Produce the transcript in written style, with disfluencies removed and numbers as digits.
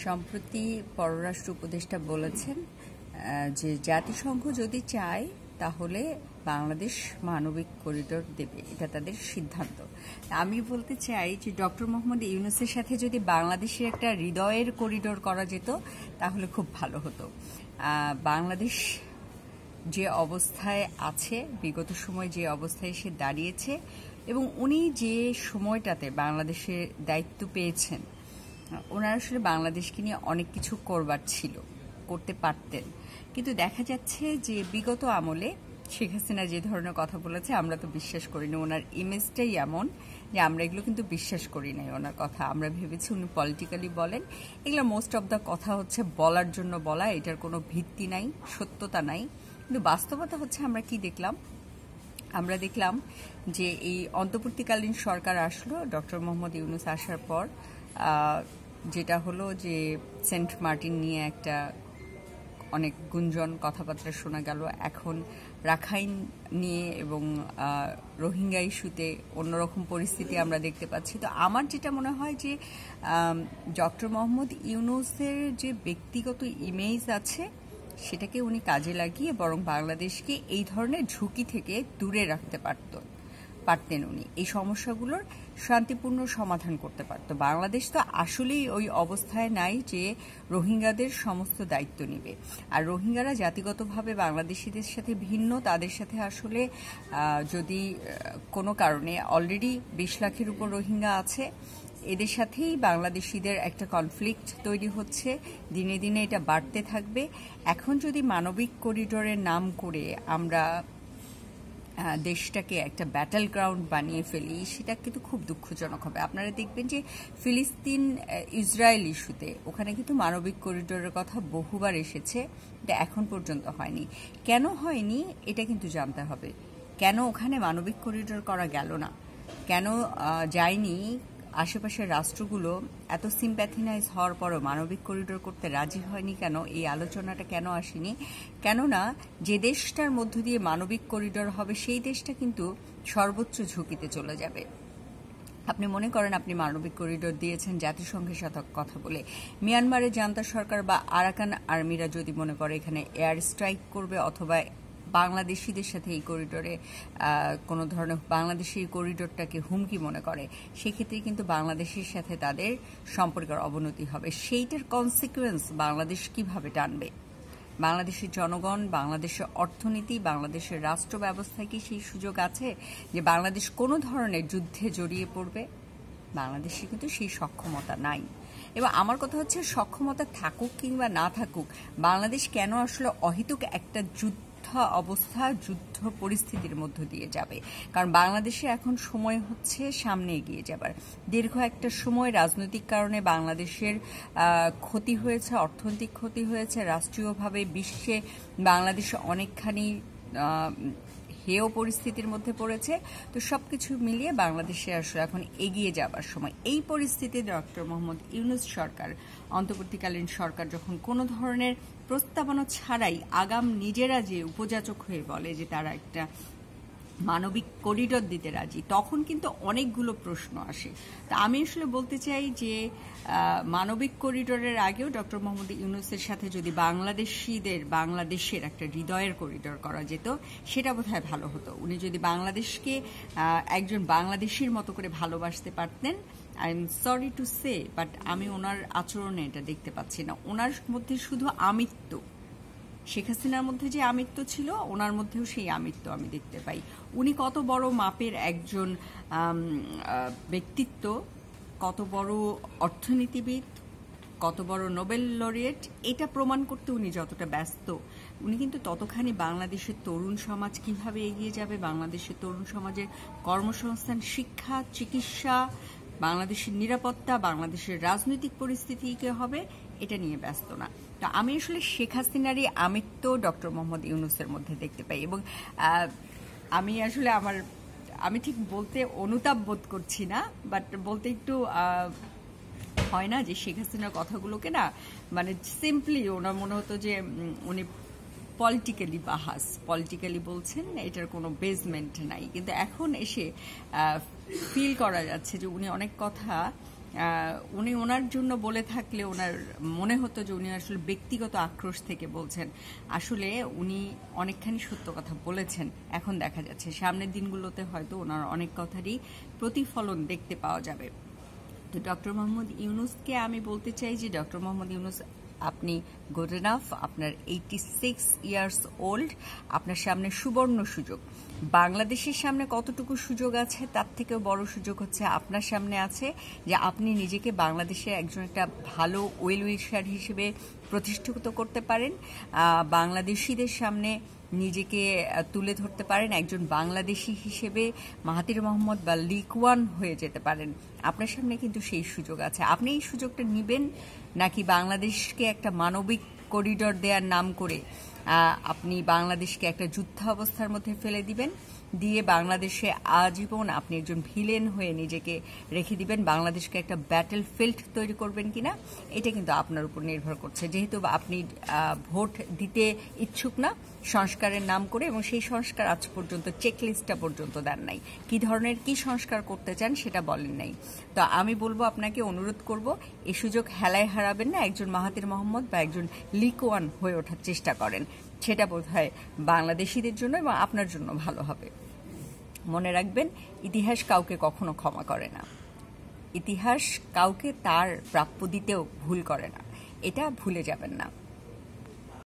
সম্প্রতি পররাষ্ট্র উপদেষ্টা বলেছেন যে জাতিসংঘ যদি চায় তাহলে বাংলাদেশ মানবিক করিডোর দেবে, এটা তাদের সিদ্ধান্ত। আমি বলতে চাই যে ডক্টর মোহাম্মদ ইউনূসের সাথে যদি বাংলাদেশের একটা হৃদয়ের করিডোর করা যেত তাহলে খুব ভালো হতো। বাংলাদেশ যে অবস্থায় আছে, বিগত সময় যে অবস্থায় সে দাঁড়িয়েছে এবং উনি যে সময়টাতে বাংলাদেশের দায়িত্ব পেয়েছেন, ওনার আসলে বাংলাদেশকে নিয়ে অনেক কিছু করবার ছিল, করতে পারতেন। কিন্তু দেখা যাচ্ছে যে বিগত আমলে শেখ হাসিনা যে ধরনের কথা বলেছে আমরা তো বিশ্বাস করিনি। ওনার ইমেজটাই এমন যে আমরা এগুলো কিন্তু বিশ্বাস করি নাই ওনার কথা। আমরা ভেবেছি উনি পলিটিক্যালি বলেন, এগুলো মোস্ট অফ দ্য কথা হচ্ছে বলার জন্য বলা, এটার কোনো ভিত্তি নাই, সত্যতা নাই। কিন্তু বাস্তবতা হচ্ছে আমরা দেখলাম যে এই অন্তর্বর্তীকালীন সরকার আসলো, ডক্টর মোহাম্মদ ইউনূস আসার পর যেটা হলো যে সেন্ট মার্টিন নিয়ে একটা অনেক গুঞ্জন কথাবার্তা শোনা গেল। এখন রাখাইন নিয়ে এবং রোহিঙ্গা ইস্যুতে অন্যরকম পরিস্থিতি আমরা দেখতে পাচ্ছি। তো আমার যেটা মনে হয় যে ডক্টর মোহাম্মদ ইউনূসের যে ব্যক্তিগত ইমেজ আছে সেটাকে উনি কাজে লাগিয়ে বরং বাংলাদেশকে এই ধরনের ঝুঁকি থেকে দূরে রাখতে পারতেন। উনি এই সমস্যাগুলোর শান্তিপূর্ণ সমাধান করতে পারত। বাংলাদেশ তো আসলেই ওই অবস্থায় নাই যে রোহিঙ্গাদের সমস্ত দায়িত্ব নেবে। আর রোহিঙ্গারা জাতিগতভাবে বাংলাদেশিদের সাথে ভিন্ন, তাদের সাথে আসলে যদি কোনো কারণে অলরেডি 20 লাখের উপর রোহিঙ্গা আছে, এদের সাথেই বাংলাদেশিদের একটা কনফ্লিক্ট তৈরি হচ্ছে, দিনে দিনে এটা বাড়তে থাকবে। এখন যদি মানবিক করিডোরের নাম করে আমরা দেশটাকে একটা ব্যাটল গ্রাউন্ড বানিয়ে ফেলি, সেটা কিন্তু খুব দুঃখজনক হবে। আপনারা দেখবেন যে ফিলিস্তিন ইসরায়েল ইস্যুতে ওখানে কিন্তু মানবিক করিডোরের কথা বহুবার এসেছে, এটা এখন পর্যন্ত হয়নি। কেন হয়নি এটা কিন্তু জানতে হবে। কেন ওখানে মানবিক করিডোর করা গেল না, কেন যায়নি, আশেপাশের রাষ্ট্রগুলো এত সিম্প্যাথিনাইজ হওয়ার পরও মানবিক করিডোর করতে রাজি হয়নি কেন, এই আলোচনাটা কেন আসেনি? কেননা যে দেশটার মধ্য দিয়ে মানবিক করিডোর হবে সেই দেশটা কিন্তু সর্বোচ্চ ঝুঁকিতে চলে যাবে। আপনি মনে করেন আপনি মানবিক করিডোর দিয়েছেন জাতিসংঘের সাথে কথা বলে, মিয়ানমারের জান্তা সরকার বা আরাকান আর্মিরা যদি মনে করে এখানে এয়ার স্ট্রাইক করবে অথবা বাংলাদেশিদের সাথে এই করিডোরে কোনো ধরনের বাংলাদেশি করিডোরটাকে হুমকি মনে করে, সেক্ষেত্রে কিন্তু বাংলাদেশের সাথে তাদের সম্পর্কের অবনতি হবে। সেইটার কনসিকুয়েন্স বাংলাদেশ কিভাবে টানবে? বাংলাদেশের জনগণ, বাংলাদেশের অর্থনীতি, বাংলাদেশের রাষ্ট্র ব্যবস্থায় কি সেই সুযোগ আছে যে বাংলাদেশ কোনো ধরনের যুদ্ধে জড়িয়ে পড়বে? বাংলাদেশে কিন্তু সেই সক্ষমতা নাই। এবং আমার কথা হচ্ছে, সক্ষমতা থাকুক কিংবা না থাকুক, বাংলাদেশ কেন আসলে অহেতুক একটা যুদ্ধ পরিস্থিতির মধ্য দিয়ে যাবে? কারণ বাংলাদেশে এখন সময় হচ্ছে সামনে এগিয়ে যাবার। দীর্ঘ একটা সময় রাজনৈতিক কারণে বাংলাদেশের ক্ষতি হয়েছে, অর্থনৈতিক ক্ষতি হয়েছে, রাষ্ট্রীয়ভাবে বিশ্বে বাংলাদেশ অনেকখানি হেয় পরিস্থিতির মধ্যে পড়েছে। তো সবকিছু মিলিয়ে বাংলাদেশে আসলে এখন এগিয়ে যাবার সময়। এই পরিস্থিতিতে ডক্টর মোহাম্মদ ইউনূস সরকার, অন্তর্বর্তীকালীন সরকার যখন কোনো ধরনের প্রস্তাবনা ছাড়াই আগাম নিজেরা যে উপযাচক হয়ে বলে যে তারা একটা মানবিক করিডোর দিতে রাজি, তখন কিন্তু অনেকগুলো প্রশ্ন আসে। তা আমি আসলে বলতে চাই যে মানবিক করিডোরের আগেও ডক্টর মোহাম্মদ ইউনূসের সাথে যদি বাংলাদেশের একটা হৃদয়ের করিডোর করা যেত, সেটা বোধহয় ভালো হতো। উনি যদি বাংলাদেশকে একজন বাংলাদেশির মতো করে ভালোবাসতে পারতেন। I am sorry to say, but আমি ওনার আচরণে এটা দেখতে পাচ্ছি না। ওনার মধ্যে শুধু আমিত্ব, শেখ হাসিনার মধ্যে যে আমিত্ব ছিল ওনার মধ্যেও সেই আমিত্ব আমি দেখতে পাই। উনি কত বড় মাপের একজন ব্যক্তিত্ব, কত বড় অর্থনীতিবিদ, কত বড় নোবেল লরিয়েট, এটা প্রমাণ করতে উনি যতটা ব্যস্ত, উনি কিন্তু ততখানি বাংলাদেশের তরুণ সমাজ কিভাবে এগিয়ে যাবে, বাংলাদেশের তরুণ সমাজের কর্মসংস্থান, শিক্ষা, চিকিৎসা, বাংলাদেশের নিরাপত্তা, বাংলাদেশের রাজনৈতিক পরিস্থিতি কি হবে, এটা নিয়ে ব্যস্ত না। তো আমি আসলে শেখ হাসিনারই আমিত্ব ডক্টর মোহাম্মদ ইউনূসের মধ্যে দেখতে পাই। এবং আমি আসলে আমি ঠিক বলতে অনুতাপ বোধ করছি না, বাট বলতে একটু হয় না যে শেখ হাসিনার কথাগুলোকে না, মানে সিম্পলি ওনার মনে হতো যে উনি পলিটিক্যালি বলছেন, এটার কোনো বেসমেন্ট নাই। কিন্তু এখন এসে ফিল করা যাচ্ছে যে উনি অনেক কথা উনি ওনার জন্য বলে থাকলে ওনার মনে হতো যে উনি আসলে ব্যক্তিগত আক্রোশ থেকে বলছেন। আসলে উনি অনেকখানি সত্য কথা বলেছেন। এখন দেখা যাচ্ছে সামনের দিনগুলোতে হয়তো ওনার অনেক কথারই প্রতিফলন দেখতে পাওয়া যাবে। তো ডক্টর মোহাম্মদ ইউনূসকে আমি বলতে চাই যে ডক্টর মোহাম্মদ ইউনূস, আপনি গুড এনাফ, আপনার 86 ইয়ার্স ওল্ড, আপনার সামনে সুবর্ণ সুযোগ। বাংলাদেশের সামনে কতটুকু সুযোগ আছে তার থেকেও বড় সুযোগ হচ্ছে আপনার সামনে আছে, যে আপনি নিজেকে বাংলাদেশে একজন একটা ভালো ওয়েল উইশার হিসেবে প্রতিষ্ঠিত করতে পারেন, বাংলাদেশিদের সামনে নিজেকে তুলে ধরতে পারেন, একজন বাংলাদেশি হিসেবে মাহাথির মোহাম্মদ বা লিকওয়ান হয়ে যেতে পারেন। আপনার সামনে কিন্তু সেই সুযোগ আছে। আপনি এই সুযোগটা নেবেন, নাকি বাংলাদেশকে একটা মানবিক করিডোর দেওয়ার নাম করে আপনি বাংলাদেশকে একটা যুদ্ধাবস্থার মধ্যে ফেলে দিবেন, দিয়ে বাংলাদেশে আজীবন আপনি একজন ভিলেন হয়ে নিজেকে রেখে দিবেন, বাংলাদেশকে একটা ব্যাটেল ফিল্ড তৈরি করবেন কিনা এটা কিন্তু আপনার উপর নির্ভর করছে। যেহেতু আপনি ভোট দিতে ইচ্ছুক না সংস্কারের নাম করে, এবং সেই সংস্কার আজ পর্যন্ত চেকলিস্টটা পর্যন্ত দেন নাই, কি ধরনের কি সংস্কার করতে চান সেটা বলেন নাই। তো আমি বলবো, আপনাকে অনুরোধ করব, এই সুযোগ হেলায় হারাবেন না, একজন মাহাথির মোহাম্মদ বা একজন লিকওয়ান হয়ে ওঠার চেষ্টা করেন। সেটা বোধহয় বাংলাদেশিদের জন্য এবং আপনার জন্য ভালো হবে। মনে রাখবেন, ইতিহাস কাউকে কখনো ক্ষমা করে না, ইতিহাস কাউকে তার প্রাপ্য দিতেও ভুল করে না, এটা ভুলে যাবেন না।